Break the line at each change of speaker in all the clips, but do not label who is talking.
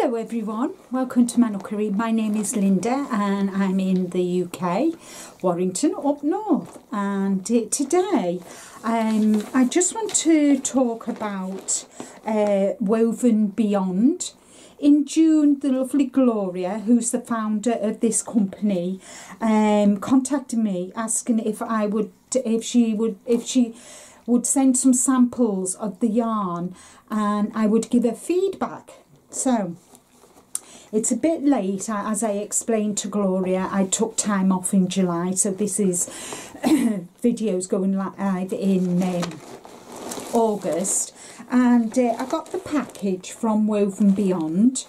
Hello everyone, welcome to my Nookery. My name is Linda and I'm in the UK, Warrington up north, and today I just want to talk about Woven Beyond. In June, the lovely Gloria, who's the founder of this company, contacted me asking if she would send some samples of the yarn and I would give her feedback. So it's a bit late. As I explained to Gloria, I took time off in July, so this is videos going live in August, and I got the package from Woven Beyond,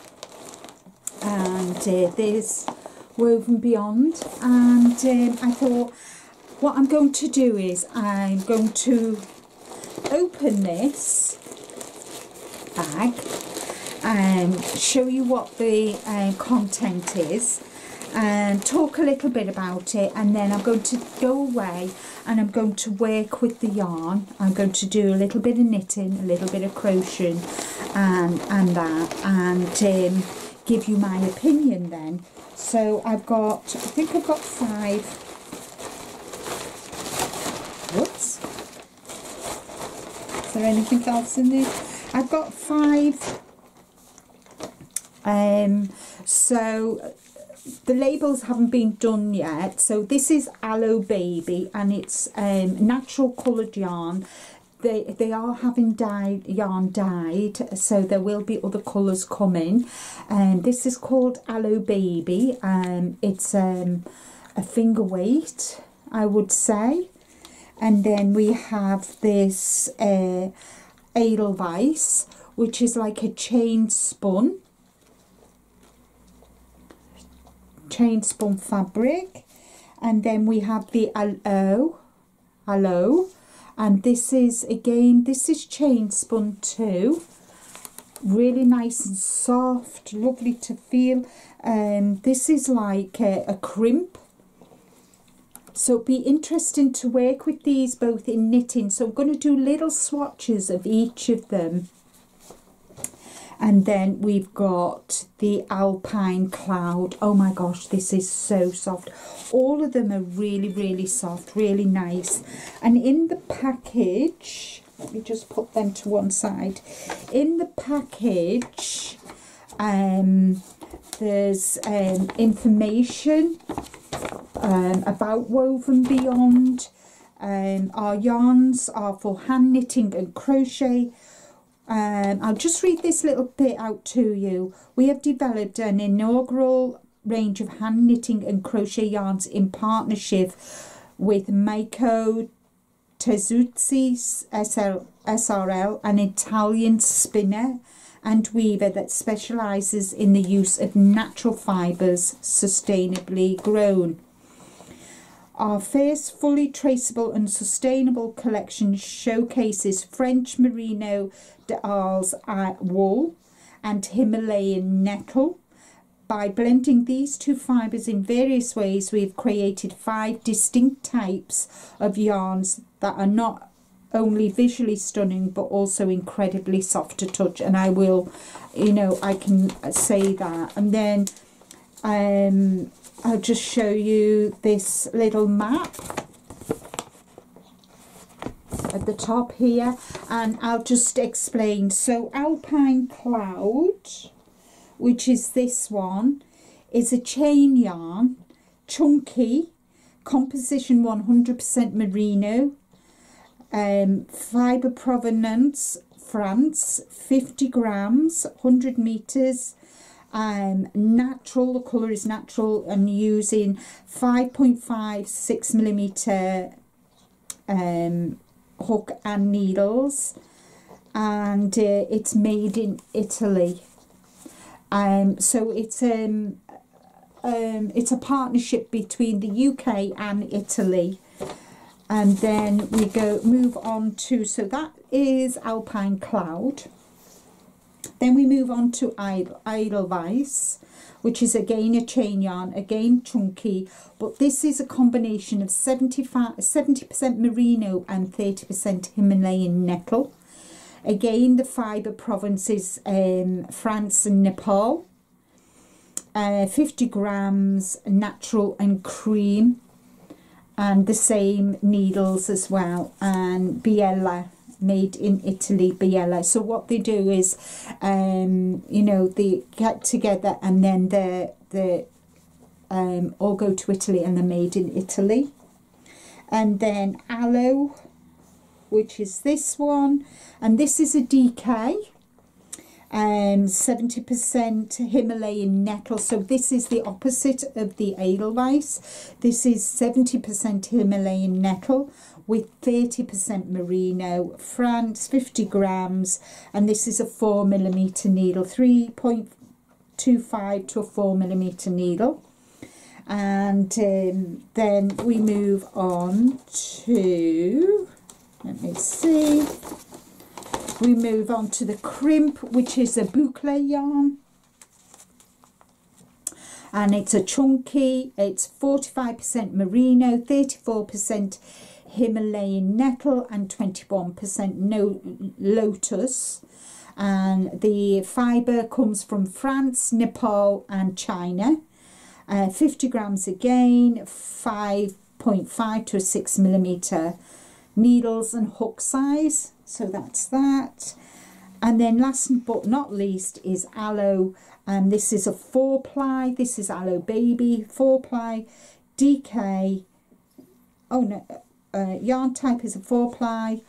and there's Woven Beyond, and I thought what I'm going to do is I'm going to open this bag and show you what the content is and talk a little bit about it, and then I'm going to go away and I'm going to work with the yarn. I'm going to do a little bit of knitting, a little bit of crocheting and give you my opinion then. So I think I've got 5. Whoops, is there anything else in there? I've got 5. So the labels haven't been done yet. So this is Aloe Baby, and it's natural coloured yarn. They are having yarn dyed, so there will be other colours coming. And this is called Aloe Baby. It's a finger weight, I would say. And then we have this Edelweiss, which is like a chain spun fabric. And then we have the Aloe, and this is chain spun too. Really nice and soft, lovely to feel. This is like a crimp. So it'd be interesting to work with these both in knitting. So I'm going to do little swatches of each of them. And then we've got the Alpine Cloud. Oh my gosh, this is so soft. All of them are really, really soft, really nice. And in the package, let me just put them to one side. In the package, there's information about Woven Beyond. Our yarns are for hand knitting and crochet. I'll just read this little bit out to you. We have developed an inaugural range of hand knitting and crochet yarns in partnership with Maiko Tezuzzi SRL, an Italian spinner and weaver that specialises in the use of natural fibres sustainably grown. Our first fully traceable and sustainable collection showcases French merino d'Arles wool and Himalayan nettle. By blending these two fibres in various ways, we've created 5 distinct types of yarns that are not only visually stunning but also incredibly soft to touch. And I will, I can say that. And then I'll just show you this little map at the top here, and I'll just explain. So Alpine Cloud, which is this one, is a chain yarn, chunky, composition 100% merino, fibre provenance France, 50 grams, 100 meters. Natural, the colour is natural, and using 5.5 6mm hook and needles, and it's made in Italy. So it's a partnership between the UK and Italy. And then we move on to, so that is Alpine Cloud. Then we move on to Edelweiss, which is again a chain yarn, again chunky, but this is a combination of 70% merino and 30% Himalayan nettle. Again, the fibre provinces France and Nepal. 50 grams natural and cream, and the same needles as well, and Biella, made in Italy, Biella. So what they do is, you know, they get together and then they all go to Italy and they're made in Italy. And then aloe, which is this one, and this is a DK, 70% Himalayan nettle. So this is the opposite of the Edelweiss. This is 70% Himalayan nettle with 30% merino, France, 50 grams, and this is a 4mm needle, 3.25 to a 4mm needle. And then we move on to, let me see, we move on to the crimp, which is a boucle yarn. And it's a chunky, it's 45% merino, 34% Himalayan nettle and 21% no lotus. And the fibre comes from France, Nepal and China. 50 grams again, 5.5 to a 6mm needles and hook size. So that's that. And then last but not least is aloe, and this is a 4-ply. This is Aloe Baby 4-ply DK. Oh no, yarn type is a 4-ply.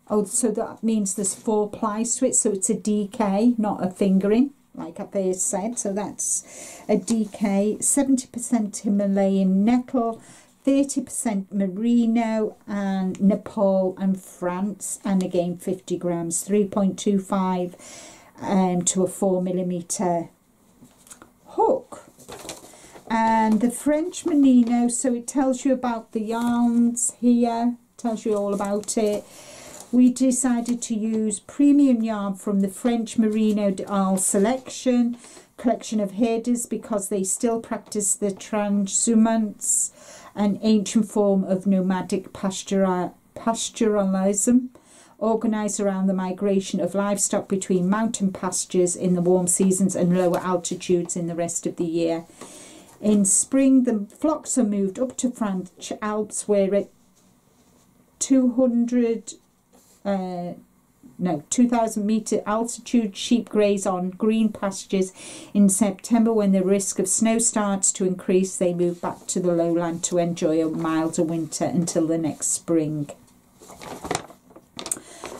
Oh, so that means there's 4 plies to it, so it's a DK, not a fingering, like I first said. So that's a DK, 70% Himalayan nettle, 30% merino and Nepal and France, and again 50 grams, 3.25 to a 4mm hook. And the French merino, so it tells you about the yarns here, tells you all about it. We decided to use premium yarn from the French Merino d'Arles selection, collection of herders, because they still practice the transhumance, an ancient form of nomadic pastoralism, organised around the migration of livestock between mountain pastures in the warm seasons and lower altitudes in the rest of the year. In spring, the flocks are moved up to French Alps, where at 2,000 metre altitude, sheep graze on green pastures. In September, when the risk of snow starts to increase, they move back to the lowland to enjoy a milder winter until the next spring.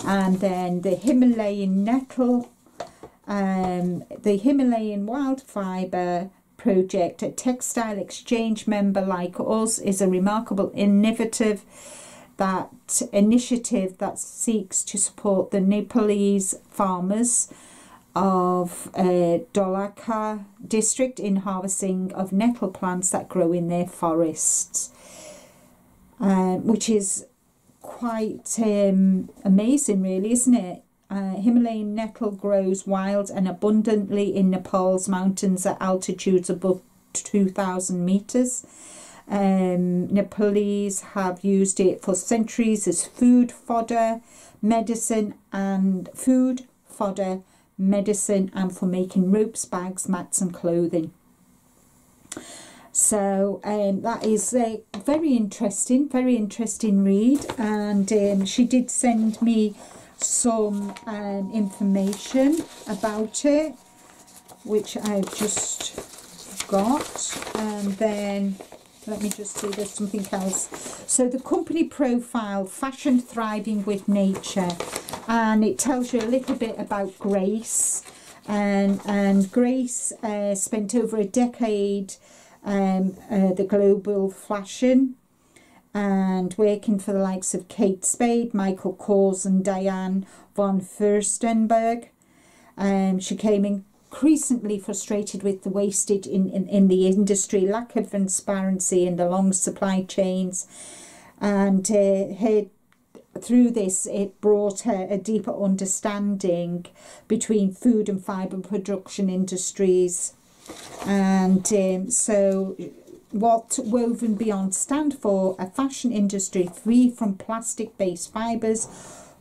And then the Himalayan nettle, the Himalayan wild fibre project, a textile exchange member like us, is a remarkable initiative that seeks to support the Nepalese farmers of Dholaka district in harvesting of nettle plants that grow in their forests, which is quite amazing, really, isn't it? Himalayan nettle grows wild and abundantly in Nepal's mountains at altitudes above 2,000 metres. Nepalese have used it for centuries as food, fodder, medicine, and for making ropes, bags, mats, and clothing. So that is a very interesting read, and she did send me some information about it, which I've just got. And then let me just see, there's something else. So the company profile, fashion thriving with nature, and it tells you a little bit about Grace. And Grace spent over a decade the global fashion and working for the likes of Kate Spade, Michael Kors and Diane von Furstenberg. She came increasingly frustrated with the wastage in the industry, lack of transparency in the long supply chains, and through this it brought her a deeper understanding between food and fibre production industries. And so what Woven Beyond stand for: a fashion industry free from plastic based fibres,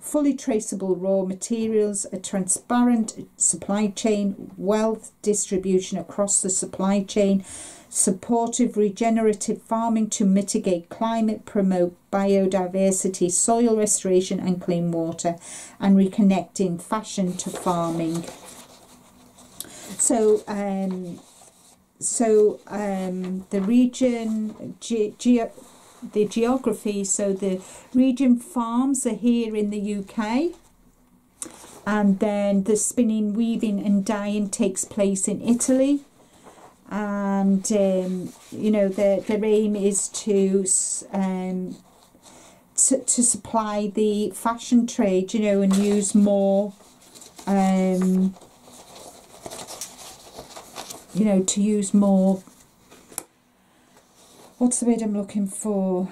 fully traceable raw materials, a transparent supply chain, wealth distribution across the supply chain, supportive regenerative farming to mitigate climate, promote biodiversity, soil restoration and clean water, and reconnecting fashion to farming. So the region, the geography, so the region farms are here in the UK, and then the spinning, weaving and dyeing takes place in Italy. And you know, their aim is to supply the fashion trade, you know, and use more you know, to use more, what's the word I'm looking for?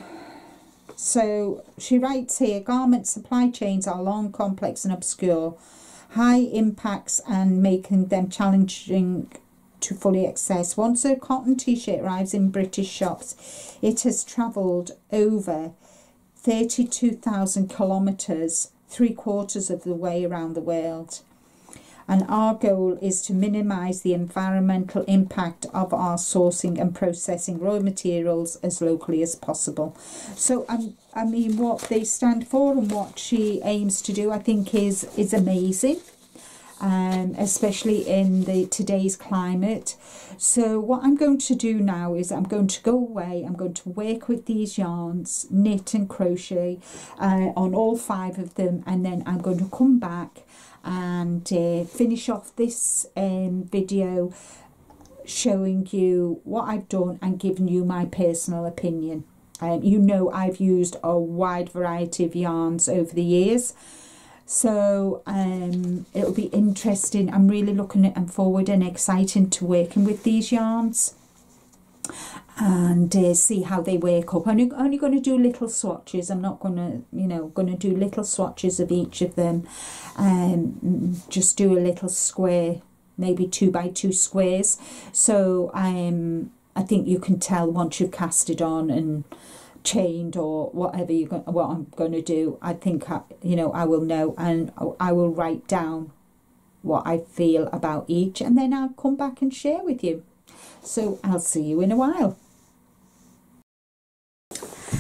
So she writes here, garment supply chains are long, complex and obscure, high impacts and making them challenging to fully access. Once a cotton t-shirt arrives in British shops, it has travelled over 32,000 kilometres, 3/4 of the way around the world. And our goal is to minimise the environmental impact of our sourcing and processing raw materials as locally as possible. So I mean, what they stand for and what she aims to do, I think is amazing, especially in today's climate. So what I'm going to do now is I'm going to go away, I'm going to work with these yarns, knit and crochet on all 5 of them, and then I'm going to come back and finish off this video showing you what I've done and giving you my personal opinion. You know, I've used a wide variety of yarns over the years, so it'll be interesting. I'm really looking at and forward and excited to working with these yarns and see how they work up. I'm only going to do little swatches. I'm not going to, you know, going to do little swatches of each of them. Just do a little square, maybe 2 by 2 squares. So I think you can tell once you've cast it on and chained or whatever what I'm going to do. I think you know, I will know, and I will write down what I feel about each, and then I'll come back and share with you. So I'll see you in a while.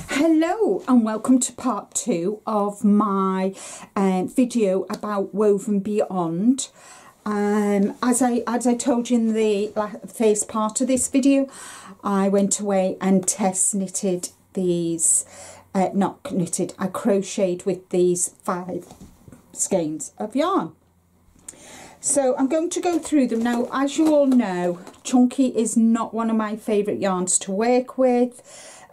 Hello and welcome to part 2 of my video about Woven Beyond. As I told you in the first part of this video, I went away and test knitted these, not knitted, I crocheted with these 5 skeins of yarn. So I'm going to go through them now. As you all know, chunky is not one of my favourite yarns to work with.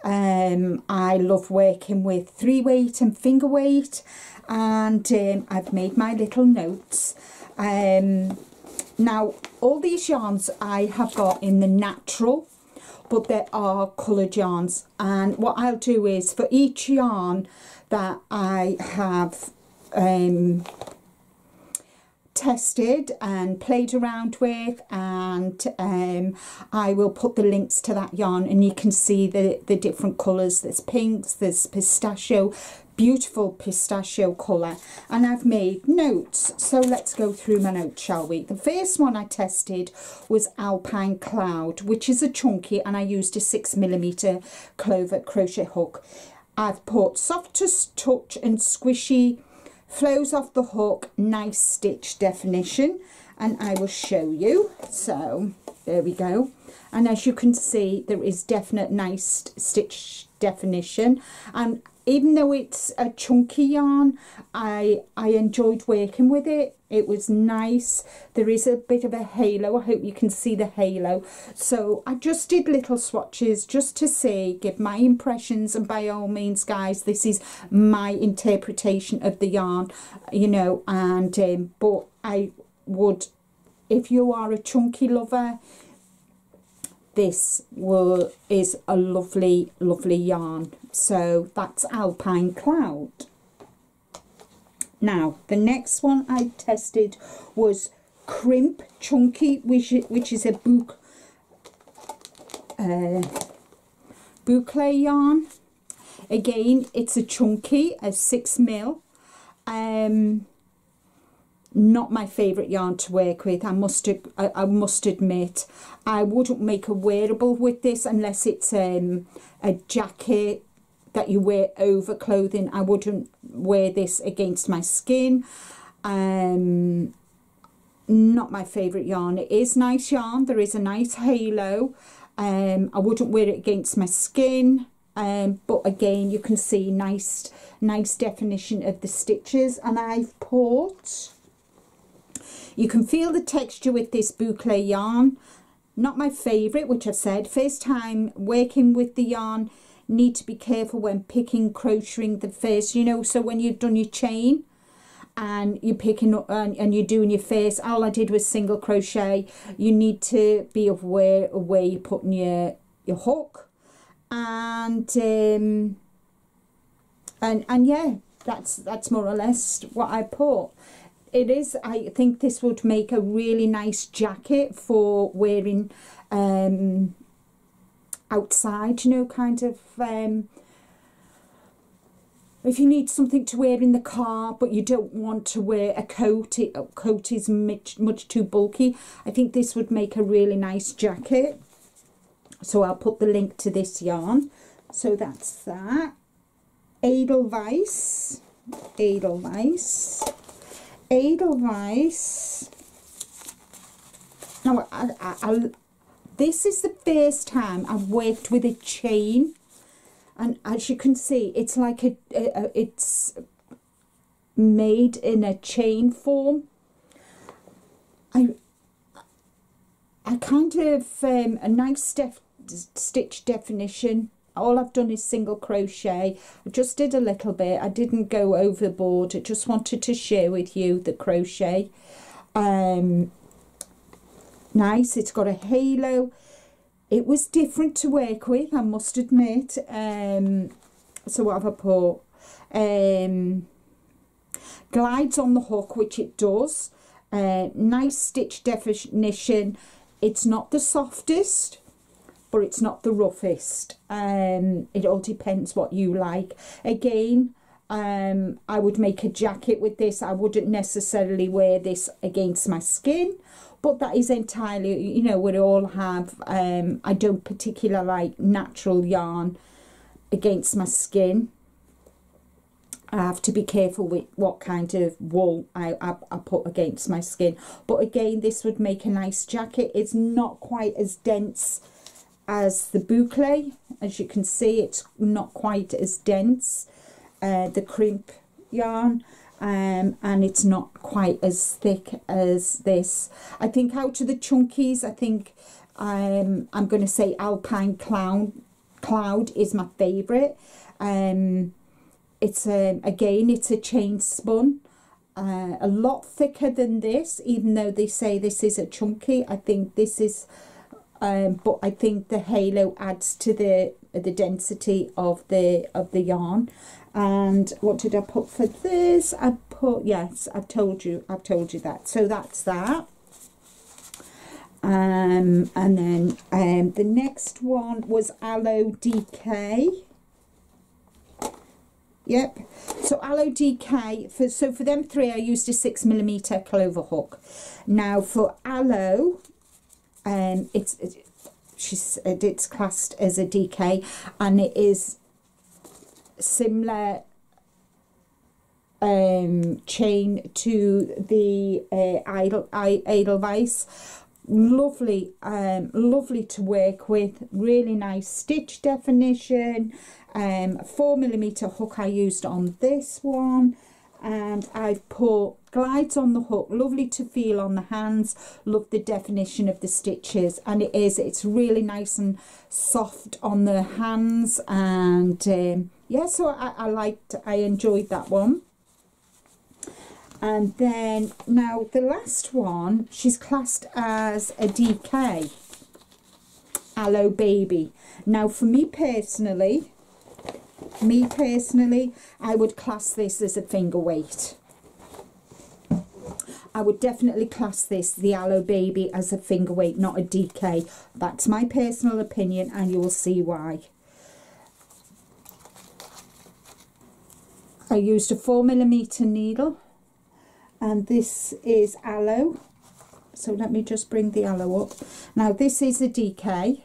I love working with 3-weight and finger weight, and I've made my little notes. Now all these yarns I have got in the natural, but there are coloured yarns, and what I'll do is for each yarn that I have tested and played around with, and I will put the links to that yarn, and you can see the different colours. There's pinks, there's pistachio, beautiful pistachio colour, and I've made notes. So let's go through my notes, shall we? The first one I tested was Alpine Cloud, which is a chunky, and I used a 6mm clover crochet hook. I've put soft to touch and squishy, flows off the hook, nice stitch definition, and I will show you. So there we go, and as you can see, there is definite nice stitch definition, and even though it's a chunky yarn, I enjoyed working with it. It was nice. There is a bit of a halo. I hope you can see the halo. So I just did little swatches just to see, give my impressions, and by all means, guys, this is my interpretation of the yarn, you know, and but I would, if you are a chunky lover, this is a lovely, lovely yarn. So that's Alpine Cloud. Now the next one I tested was Crimp Chunky, which is a boucle yarn. Again, it's a chunky, a 6mm, Not my favourite yarn to work with. I must admit. I wouldn't make a wearable with this unless it's a jacket that you wear over clothing. I wouldn't wear this against my skin. Not my favourite yarn. It is nice yarn. There is a nice halo. I wouldn't wear it against my skin. But again, you can see nice definition of the stitches. And I've put, you can feel the texture with this boucle yarn. Not my favourite, which I've said. First time working with the yarn, need to be careful when picking, crocheting the first, you know, so when you've done your chain and you're picking up and you're doing your first, all I did was single crochet. You need to be aware of where you're putting your hook, and yeah, that's more or less what I put. It is, I think this would make a really nice jacket for wearing outside, you know, kind of if you need something to wear in the car but you don't want to wear a coat, a coat is much too bulky. I think this would make a really nice jacket. So I'll put the link to this yarn. So that's that. Edelweiss. Now, this is the first time I've worked with a chain, and as you can see, it's like it's made in a chain form. I kind of a nice stitch definition. All I've done is single crochet. I just did a little bit. I didn't go overboard. I just wanted to share with you the crochet. Nice. It's got a halo. It was different to work with, I must admit. So what have I put? Glides on the hook, which it does. Nice stitch definition. It's not the softest, but it's not the roughest. It all depends what you like. Again, I would make a jacket with this. I wouldn't necessarily wear this against my skin, but that is entirely, you know, we all have, I don't particularly like natural yarn against my skin. I have to be careful with what kind of wool I put against my skin. But again, this would make a nice jacket. It's not quite as dense as the boucle. As you can see, it's not quite as dense, the crimp yarn. And it's not quite as thick as this. I think out of the chunkies, I think I'm going to say Alpine Cloud is my favourite. It's again, it's a chain spun, a lot thicker than this, even though they say this is a chunky. I think this is, but I think the halo adds to the density of the yarn. And what did I put for this? I put, yes, I've told you that. So that's that. And then the next one was Aloe DK. Yep. So Aloe DK, for them three, I used a 6mm clover hook. Now for Aloe, it's classed as a DK, and it is similar chain to the Edelweiss. Lovely, lovely to work with. Really nice stitch definition. 4mm hook I used on this one, and I've put glides on the hook. Lovely to feel on the hands. Love the definition of the stitches, and it's really nice and soft on the hands. And yeah, so I enjoyed that one. And then now the last one, she's classed as a DK, Aloe Baby. Now for me personally, I would class this as a finger weight. I would definitely class this, the Aloe Baby, as a finger weight, not a DK. That's my personal opinion, and you will see why. I used a 4mm needle, and this is aloe. So let me just bring the aloe up. Now this is a DK.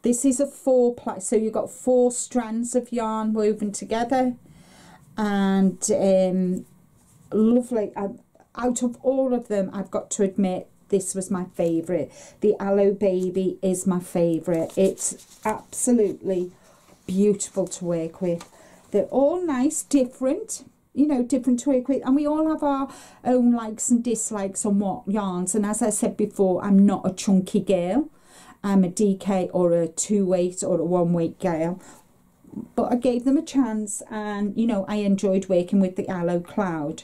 This is a 4-ply, so you've got 4 strands of yarn woven together, and lovely. Out of all of them, I've got to admit, this was my favourite. The Aloe Baby is my favourite. It's absolutely beautiful to work with. They're all nice, different, you know, different to work with, and we all have our own likes and dislikes on what yarns. And as I said before, I'm not a chunky girl. I'm a DK or a 2-weight or a 1-weight girl, but I gave them a chance, and you know, I enjoyed working with the Aloe Cloud.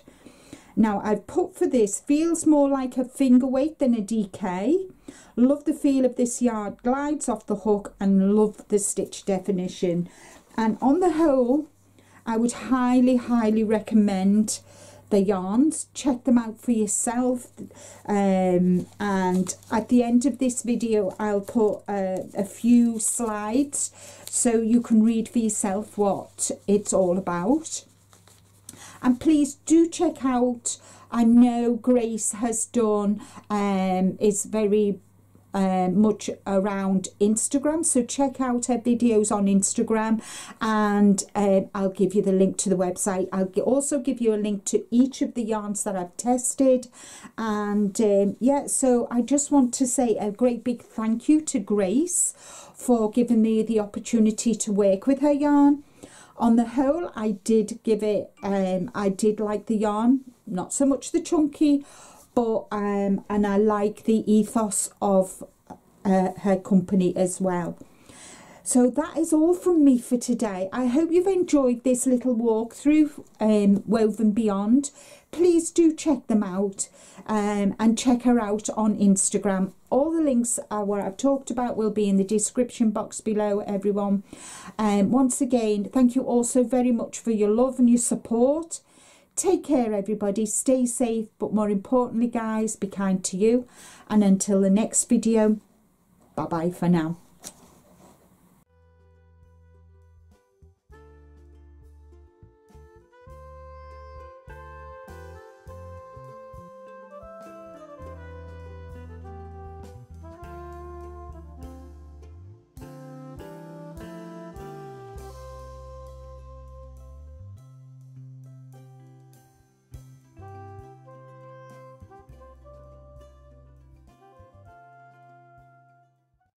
Now I've put for this, feels more like a finger weight than a DK. Love the feel of this yarn, glides off the hook, and love the stitch definition. And on the whole, I would highly recommend the yarns. Check them out for yourself, and at the end of this video I'll put a few slides so you can read for yourself what it's all about. And please do check out, I know Grace has done, is very much around Instagram, so check out her videos on Instagram, and I'll give you the link to the website. I'll also give you a link to each of the yarns that I've tested. And yeah, so I just want to say a great big thank you to Grace for giving me the opportunity to work with her yarn. On the whole, I did give it, I did like the yarn, not so much the chunky, but and I like the ethos of her company as well. So that is all from me for today. I hope you've enjoyed this little walkthrough, Woven Beyond. Please do check them out, and check her out on Instagram. All the links what I've talked about will be in the description box below, everyone. Once again, thank you all so very much for your love and your support. Take care, everybody. Stay safe, but more importantly, guys, be kind to you. And until the next video, bye bye for now.